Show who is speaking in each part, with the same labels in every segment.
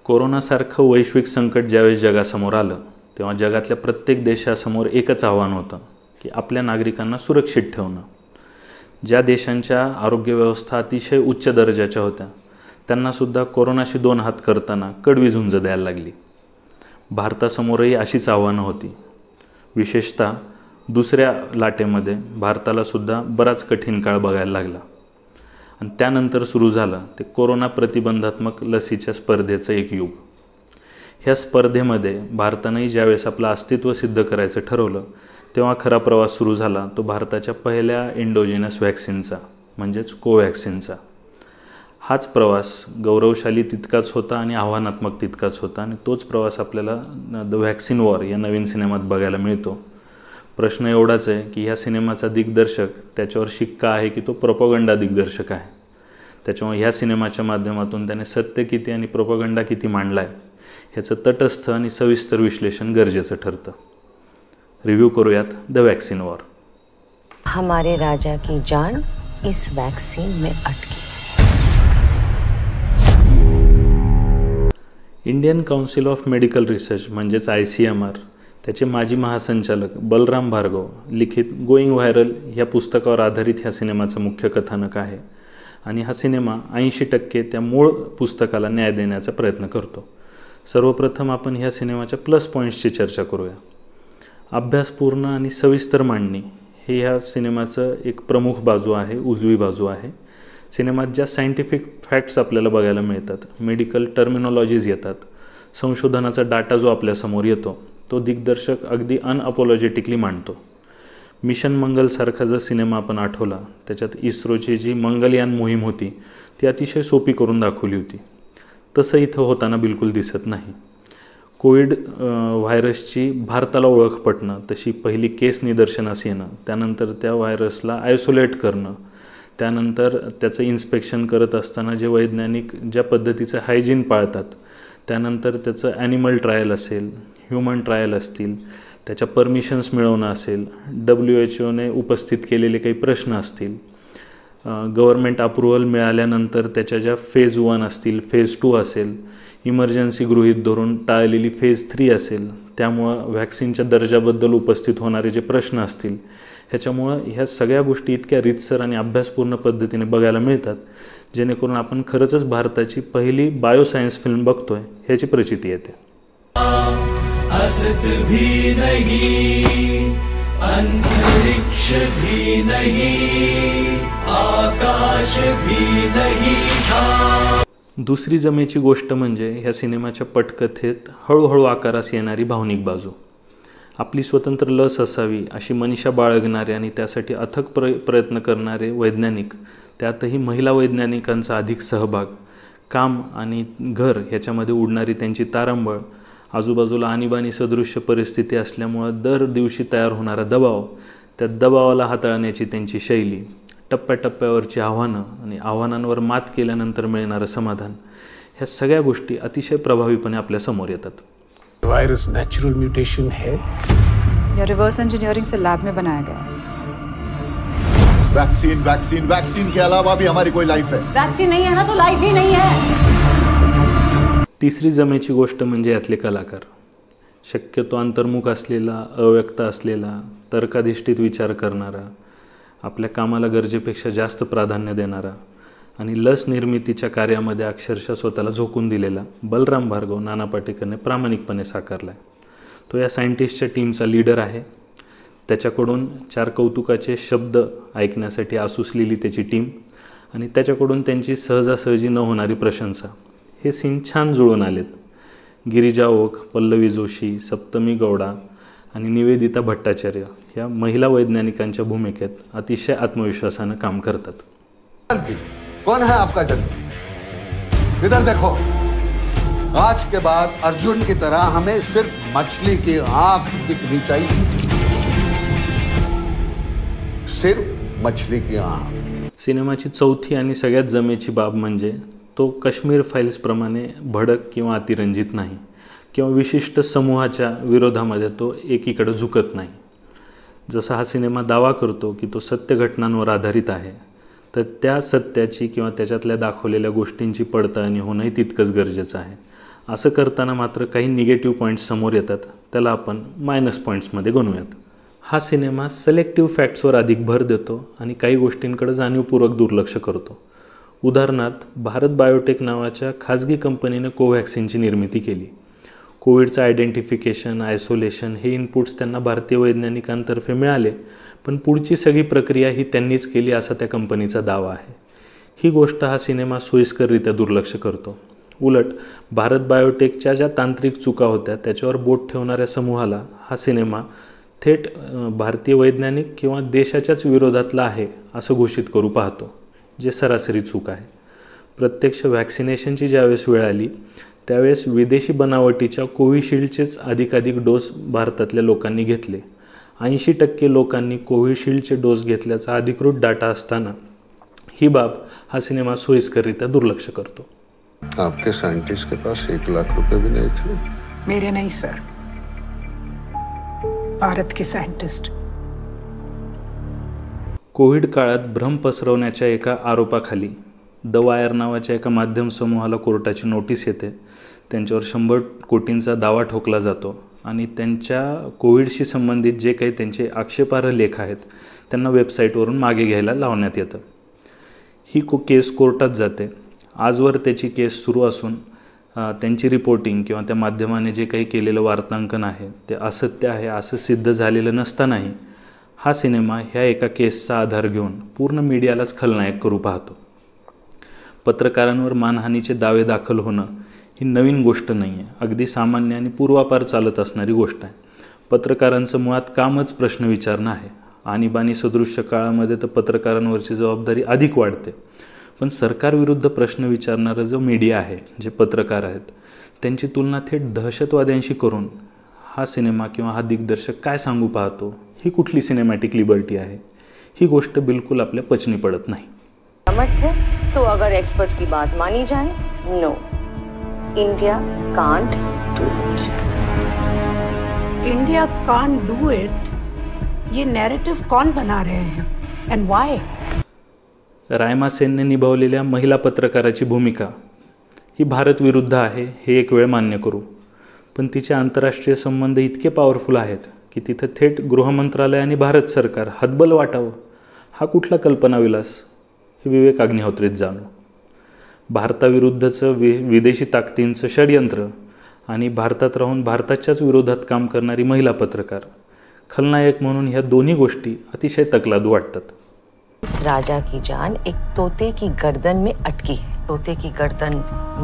Speaker 1: कोरोनासारखं वैश्विक संकट ज्यावेळेस जगासमोर आलं तेव्हा जगातल्या प्रत्येक देशासमोर एकच आव्हान होतं की आपल्या नागरिकांना सुरक्षित ठेवणं. ज्या देशांच्या आरोग्य व्यवस्था अतिशय उच्च दर्जाच्या होत्या त्यांनासुद्धा कोरोनाशी दोन हात करताना कडवी झुंज द्यायला लागली. भारतासमोरही अशीच आव्हानं होती. विशेषतः दुसऱ्या लाटेमध्ये भारतालासुद्धा बराच कठीण काळ बघायला लागला आणि त्यानंतर सुरू झालं ते कोरोना प्रतिबंधात्मक लसीच्या स्पर्धेचं एक युग. ह्या स्पर्धेमध्ये भारतानेही ज्यावेळेस आपलं अस्तित्व सिद्ध करायचं ठरवलं तेव्हा खरा प्रवास सुरू झाला तो भारताच्या पहिल्या एंडोजिनस व्हॅक्सिनचा म्हणजेच कोव्हॅक्सिनचा. हाच प्रवास गौरवशाली तितकाच होता आणि आव्हानात्मक तितकाच होता आणि तोच प्रवास आपल्याला द व्हॅक्सिन वॉर या नवीन सिनेमात बघायला मिळतो. प्रश्न एवढाच आहे की ह्या सिनेमाचा दिग्दर्शक त्याच्यावर शिक्का आहे की तो प्रोपगंडा दिग्दर्शक आहे. त्याच्यामुळे ह्या सिनेमाच्या माध्यमातून त्याने सत्य किती आणि प्रोपगंडा किती मांडला आहे ह्याचं तटस्थ आणि सविस्तर विश्लेषण गरजेचं ठरतं. रिव्ह्यू करूयात द व्हॅक्सिन वॉर.
Speaker 2: हमारे राजा की जान इस वैक्सीन में अटकी.
Speaker 1: Indian council of medical research म्हणजेच ICMR त्याचे माजी महासंचालक बलराम भार्गव लिखित गोईंग व्हायरल ह्या पुस्तकावर आधारित ह्या सिनेमाचं मुख्य कथानक आहे आणि हा सिनेमा 80% त्या मूळ पुस्तकाला न्याय देण्याचा प्रयत्न करतो. सर्वप्रथम आपण ह्या सिनेमाच्या प्लस पॉईंट्सची चर्चा करूया. अभ्यासपूर्ण आणि सविस्तर मांडणी हे ह्या सिनेमाचं एक प्रमुख बाजू आहे, उजवी बाजू आहे. सिनेमात ज्या सायंटिफिक फॅक्ट्स आपल्याला बघायला मिळतात, मेडिकल टर्मिनॉलॉजीज येतात, संशोधनाचा डाटा जो आपल्यासमोर येतो तो दिग्दर्शक अगदी अनअपॉलॉजेटिकली मांडतो. मिशन मंगलसारखा जर सिनेमा आपण आठवला त्याच्यात इस्रोची जी मंगलयान मोहीम होती ती अतिशय सोपी करून दाखवली होती. तसं इथं होताना बिलकुल दिसत नाही. कोविड व्हायरसची भारताला ओळख पटणं, तशी पहिली केस निदर्शनास येणं, त्यानंतर त्या व्हायरसला आयसोलेट करणं, त्यानंतर त्याचं इन्स्पेक्शन करत असताना जे वैज्ञानिक ज्या पद्धतीचं हायजीन पाळतात, त्यानंतर त्याचं ॲनिमल ट्रायल असेल, ह्युमन ट्रायल असतील, त्याच्या परमिशन्स मिळवणं असेल, WHOने उपस्थित केलेले काही प्रश्न असतील, गव्हर्मेंट अप्रुव्हल मिळाल्यानंतर त्याच्या ज्या फेज 1 असतील, फेज 2 असेल, इमर्जन्सी गृहीत धरून टाळलेली फेज 3 असेल, त्यामुळं व्हॅक्सिनच्या दर्जाबद्दल उपस्थित होणारे जे प्रश्न असतील, ह्याच्यामुळं ह्या सगळ्या गोष्टी इतक्या रीतसर आणि अभ्यासपूर्ण पद्धतीने बघायला मिळतात जेणेकरून आपण खरंच भारताची पहिली बायोसायन्स फिल्म बघतोय ह्याची प्रचिती येते.
Speaker 3: असत भी नहीं, अंतरिक्ष भी नहीं, आकाश भी नहीं था.
Speaker 1: दुसरी जमेची गोष्ट म्हणजे ह्या सिनेमाच्या पटकथेत हळूहळू आकारास येणारी भावनिक बाजू. आपली स्वतंत्र लस असावी अशी मनीषा बाळगणारे आणि त्यासाठी अथक प्रयत्न करणारे वैज्ञानिक, त्यातही महिला वैज्ञानिकांचा अधिक सहभाग, काम आणि घर ह्याच्यामध्ये उडणारी त्यांची तारांबळ, आजूबाजूला आणीबाणी सदृश्य परिस्थिती असल्यामुळं दर दिवशी तयार होणारा दबाव, त्या दबावाला हाताळण्याची त्यांची शैली, टप्प्याटप्प्यावरची आव्हानं आणि आव्हानांवर मात केल्यानंतर मिळणारं समाधान, ह्या सगळ्या गोष्टी अतिशय प्रभावीपणे आपल्या समोर येतात.
Speaker 4: वायरस नेचुरल म्यूटेशन है
Speaker 5: या रिवर्स इंजीनियरिंग से लैब में बनाया गया है.
Speaker 6: वैक्सीन वैक्सीन वैक्सीन के अलावा भी हमारी कोई लाइफ है.
Speaker 5: वैक्सीन नहीं है ना तो लाइफ ही नहीं है.
Speaker 1: तिसरी जमेची गोष्ट म्हणजे यातले कलाकार. शक्यतो अंतर्मुख असलेला, अव्यक्त असलेला, तर्काधिष्ठित विचार करणारा, आपल्या कामाला गरजेपेक्षा जास्त प्राधान्य देणारा आणि लस निर्मितीच्या कार्यामध्ये अक्षरशः स्वतःला झोकून दिलेला बलराम भार्गव नाना पाटेकरने प्रामाणिकपणे साकारला आहे. तो या सायंटिस्टच्या टीमचा लीडर आहे. त्याच्याकडून 4 कौतुकाचे शब्द ऐकण्यासाठी आसुसलेली त्याची टीम आणि त्याच्याकडून त्यांची सहजासहजी न होणारी प्रशंसा, हे सीन छान जुळून आलेत. गिरिजा ओक, पल्लवी जोशी, सप्तमी गौडा आणि निवेदिता भट्टाचार्य ह्या महिला वैज्ञानिकांच्या भूमिकेत अतिशय आत्मविश्वासानं काम करतात.
Speaker 6: कौन है आपका जन्म? इधर देखो. आज के बाद अर्जुन की तरह हमें सिर्फ मछली की आंख दिखनी चाहिए. सिर्फ मछली की आंख.
Speaker 1: सिनेमाची चौथी आणि सगळ्यात जमेची बाब म्हणजे तो काश्मीर फाईल्स प्रमाणे भडक किंवा अतिरंजित नाही किंवा विशिष्ट समूहाच्या विरोधामध्ये तो एकीकडे झुकत नाही. जसा हा सिनेमा दावा करतो की तो सत्य घटनांवर आधारित आहे, तर त्या सत्याची किंवा त्याच्यातल्या दाखवलेल्या गोष्टींची पडताळणी होणंही तितकंच गरजेचं आहे. असं करताना मात्र काही निगेटिव्ह पॉईंट्स समोर येतात, त्याला आपण मायनस पॉईंट्समध्ये गणूयात. हा सिनेमा सिलेक्टिव्ह फॅक्ट्सवर अधिक भर देतो आणि काही गोष्टींकडे जाणीवपूर्वक दुर्लक्ष करतो. उदाहरणार्थ, भारत बायोटेक नावाच्या खाजगी कंपनीने कोव्हॅक्सिनची निर्मिती केली. कोविडचं आयडेंटिफिकेशन, आयसोलेशन हे इनपुट्स त्यांना भारतीय वैज्ञानिकांतर्फे मिळाले, पण पुढची सगळी प्रक्रिया ही त्यांनीच केली असा त्या कंपनीचा दावा आहे. ही गोष्ट हा सिनेमा सोयीस्कररित्या दुर्लक्ष करतो. उलट भारत बायोटेकच्या ज्या तांत्रिक चुका होत्या त्याच्यावर बोट ठेवणाऱ्या समूहाला हा सिनेमा थेट भारतीय वैज्ञानिक किंवा देशाच्याच विरोधातला आहे असं घोषित करू पाहतो, जे सरासरी चूक आहे. प्रत्यक्ष व्हॅक्सिनेशनची ज्यावेळेस वेळ आली त्यावेळेस विदेशी बनावटीच्या कोविशिल्डचेच अधिकाधिक डोस भारतातल्या लोकांनी घेतले. 80% लोकांनी कोविशिल्डचे डोस घेतल्याचा अधिकृत डाटा असताना ही बाब हा सिनेमा सोयीस्कररित्या दुर्लक्ष करतो.
Speaker 6: आपके साइंटिस्ट के पास 1 लाख रुपए भी नहीं थे?
Speaker 7: मेरे नहीं सर, भारत के साइंटिस्ट.
Speaker 1: कोविड काळात भ्रम पसरवण्याच्या एका आरोपाखाली द वायर नावाच्या एका माध्यम समूहाला कोर्टाची नोटीस येते. त्यांच्यावर 100 कोटींचा दावा ठोकला जातो आणि त्यांच्या कोविडशी संबंधित जे काही त्यांचे आक्षेपार्ह लेख आहेत त्यांना वेबसाईटवरून मागे घ्यायला लावण्यात येतं. ही केस कोर्टात जाते. आजवर त्याची केस सुरू असून त्यांची रिपोर्टिंग किंवा त्या माध्यमाने जे काही केलेलं वार्तांकन आहे ते असत्य आहे असं सिद्ध झालेलं नसतानाही हा सिनेमा ह्या एका केसचा आधार घेऊन पूर्ण मीडियालाच खलनायक करू पाहतो. पत्रकारांवर मानहानीचे दावे दाखल होणं ही नवीन गोष्ट नाही आहे, अगदी सामान्य आणि पूर्वापार चालत असणारी गोष्ट आहे. पत्रकारांचं मुळात कामच प्रश्न विचारणं आहे. आणीबाणी सदृश्य काळामध्ये तर पत्रकारांवरची जबाबदारी अधिक वाढते. पण सरकारविरुद्ध प्रश्न विचारणारं जो मीडिया आहे, जे पत्रकार आहेत, त्यांची तुलना थेट दहशतवाद्यांशी करून हा सिनेमा किंवा हा दिग्दर्शक काय सांगू पाहतो, ही कुठली सिनेमॅटिक लिबर्टी आहे, ही गोष्ट बिलकुल आपल्या पचनी पडत नाही.
Speaker 2: समर्थ है तो अगर एक्सपर्ट्स की बात मानी जाए, no, India can't do it.
Speaker 7: India can't do it, ये नैरेटिव कौन बना रहे हैं एंड व्हाई?
Speaker 1: रायमा सेनने निभावलेल्या महिला पत्रकाराची भूमिका ही भारत विरुद्ध आहे हे एक वेळ मान्य करू, पण तिचे आंतरराष्ट्रीय संबंध इतके पॉवरफुल आहेत की तिथं थेट गृहमंत्रालय आणि भारत सरकार हातबल वाटावं हा कुठला कल्पनाविलास हे विवेक अग्निहोत्रीत जाणो. भारताविरुद्धचं विदेशी ताकदींचं षडयंत्र आणि भारतात राहून भारताच्याच विरोधात काम करणारी महिला पत्रकार, खलनायक म्हणून ह्या दोन्ही गोष्टी अतिशय तकलादू वाटतात.
Speaker 2: उस राजा की जान एक तोते की गर्दन में अटकी है. तोते की गर्दन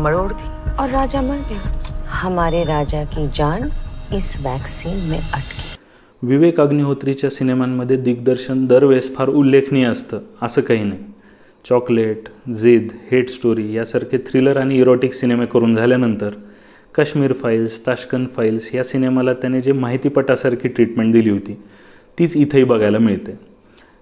Speaker 2: मरोड़ थी और राजा मर गया. हमारे राजा की जान इस वैक्सीन में अटकी.
Speaker 1: विवेक अग्निहोत्रीच्या सिनेमांमध्ये दिग्दर्शन दरवेळेस फार उल्लेखनीय असतं असं काही नाही. चॉकलेट, जिद, हेट स्टोरी यासारखे थ्रिलर आणि इरोटिक सिनेमे करून झाल्यानंतर काश्मीर फाईल्स, ताश्कंद फाईल्स या सिनेमाला त्याने जे माहितीपटासारखी ट्रीटमेंट दिली होती तीच इथंही बघायला मिळते.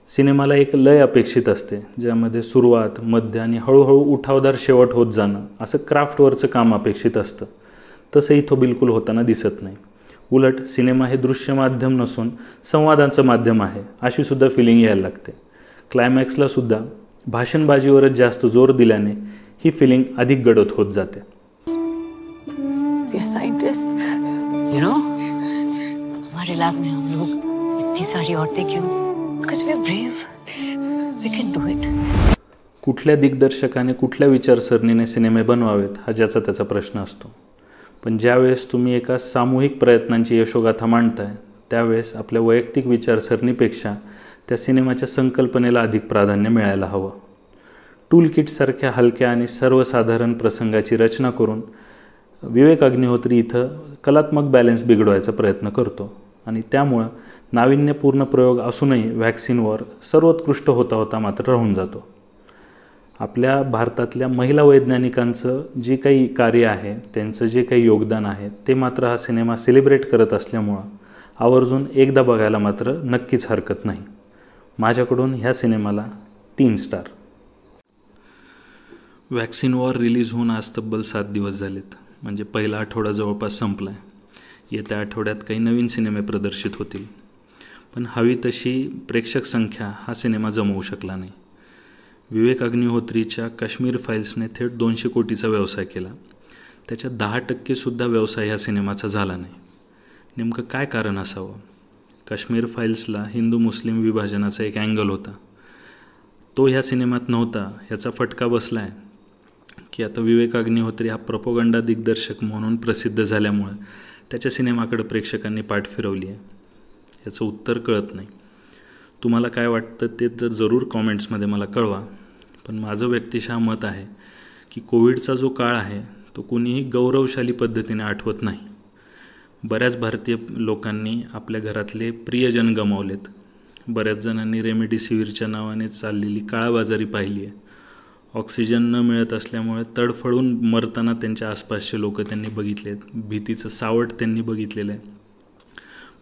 Speaker 1: सिनेमाला एक लय अपेक्षित असते, ज्यामध्ये सुरुवात, मध्य आणि हळूहळू उठावदार शेवट होत जाणं असं क्राफ्टवरचं काम अपेक्षित असतं. तसं इथं बिलकुल होताना दिसत नाही. उलट सिनेमा हे दृश्य माध्यम नसून संवादांचं माध्यम आहे अशी सुद्धा फिलिंग यायला लागते. क्लायमॅक्सला सुद्धा भाषणबाजीवरच जास्त जोर दिल्याने ही फिलिंग अधिक गडद होत जाते.
Speaker 2: साइंटिस्ट, यू नो, हमारे लैब में हम लोग इतनी सारी औरतें क्यों? Because we are brave. We can do it.
Speaker 1: कुठल्या दिग्दर्शकाने कुठल्या विचारसरणीने सिनेमे बनवावेत हा ज्याचा त्याचा प्रश्न असतो. पण ज्यावेळेस तुम्ही एका सामूहिक प्रयत्नांची यशोगाथा मांडताय त्यावेळेस आपल्या वैयक्तिक विचारसरणीपेक्षा त्या सिनेमाच्या संकल्पनेला अधिक प्राधान्य मिळायला हवं. टूलकिटसारख्या हलक्या आणि सर्वसाधारण प्रसंगाची रचना करून विवेक अग्निहोत्री इथं कलात्मक बॅलन्स बिघडवायचा प्रयत्न करतो आणि त्यामुळं नाविन्यपूर्ण प्रयोग असूनही व्हॅक्सिन वॉर सर्वोत्कृष्ट होता होता मात्र राहून जातो. आपल्या भारतातल्या महिला वैज्ञानिकांचं जे काही कार्य आहे, त्यांचं जे काही योगदान आहे ते मात्र हा सिनेमा सेलिब्रेट करत असल्यामुळं आवर्जून एकदा बघायला मात्र नक्कीच हरकत नाही. माझ्याकडून ह्या सिनेमाला 3 स्टार. व्हॅक्सिन वॉर रिलीज होऊन आज तब्बल 7 दिवस झालेत, म्हणजे पहिला आठवडा जवळपास संपला आहे. येत्या आठवड्यात काही नवीन सिनेमे प्रदर्शित होतील, पण हवी तशी प्रेक्षक संख्या हा सिनेमा जमवू शकला नाही. विवेक अग्निहोत्रीच्या काश्मीर फाईल्सने थेट 200 कोटीचा व्यवसाय केला. त्याच्या 10% व्यवसाय ह्या सिनेमाचा झाला नाही. नेमकं काय कारण असावं? काश्मीर फाईल्सला हिंदू मुस्लिम विभाजनाचा एक अँगल होता, तो ह्या सिनेमात नव्हता. ह्याचा फटका बसला आहे की आता विवेक अग्निहोत्री हा प्रोपोगंडा दिग्दर्शक म्हणून प्रसिद्ध झाल्यामुळे त्याच्या सिनेमाकडे प्रेक्षकांनी पाठ फिरवली आहे. याचं उत्तर कळत नाही. तुम्हाला काय वाटतं ते तर जरूर कॉमेंट्समध्ये मला कळवा. पण माझं व्यक्तिशः मत आहे की कोविडचा जो काळ आहे तो कुणीही गौरवशाली पद्धतीने आठवत नाही. बऱ्याच भारतीय लोकांनी आपल्या घरातले प्रियजन गमावलेत. बऱ्याच जणांनी रेमडेसिवीरच्या नावाने चाललेली काळाबाजारी पाहिली आहे. ऑक्सिजन न मिळत असल्यामुळे तडफडून मरताना त्यांच्या आसपासचे लोक त्यांनी बघितलेत. भीतीचं सावट त्यांनी बघितलेलं आहे.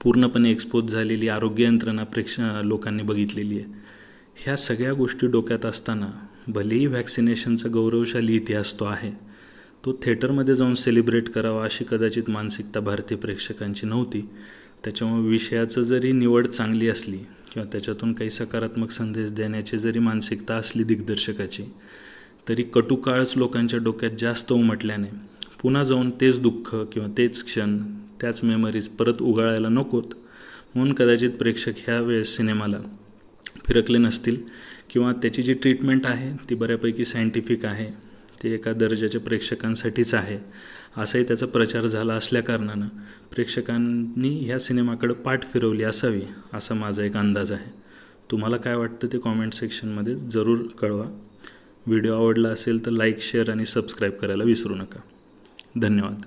Speaker 1: पूर्णपणे एक्सपोज झालेली आरोग्य यंत्रणा लोकांनी बघितलेली आहे. ह्या सगळ्या गोष्टी डोक्यात असताना भलेही व्हॅक्सिनेशनचा गौरवशाली इतिहास तो आहे, तो थिएटरमध्ये जाऊन सेलिब्रेट करावा अशी कदाचित मानसिकता भारतीय प्रेक्षकांची नव्हती. त्याच्यामुळे विषयाचं जरी निवड चांगली असली किंवा त्याच्यातून काही सकारात्मक संदेश देण्याची जरी मानसिकता असली दिग्दर्शकाची, तरी कटुकाळच लोकांच्या डोक्यात जास्त उमटल्याने पुन्हा जाऊन तेच दुःख किंवा तेच क्षण, त्याच मेमरीज परत उगाळायला नकोत म्हणून कदाचित प्रेक्षक ह्या वेळेस सिनेमाला फिरकले नसतील. किंवा त्याची जी ट्रीटमेंट आहे ती बऱ्यापैकी सायंटिफिक आहे, ते एका दर्जाच्या प्रेक्षकांसाठीच आहे असाही त्याचा प्रचार झाला असल्याकारणानं प्रेक्षकांनी ह्या सिनेमाकडे पाठ फिरवली असावी असा माझा एक अंदाज आहे. तुम्हाला काय वाटतं ते कॉमेंट सेक्शनमध्ये जरूर कळवा. व्हिडिओ आवडला असेल तर लाईक, शेअर आणि सबस्क्राईब करायला विसरू नका. धन्यवाद.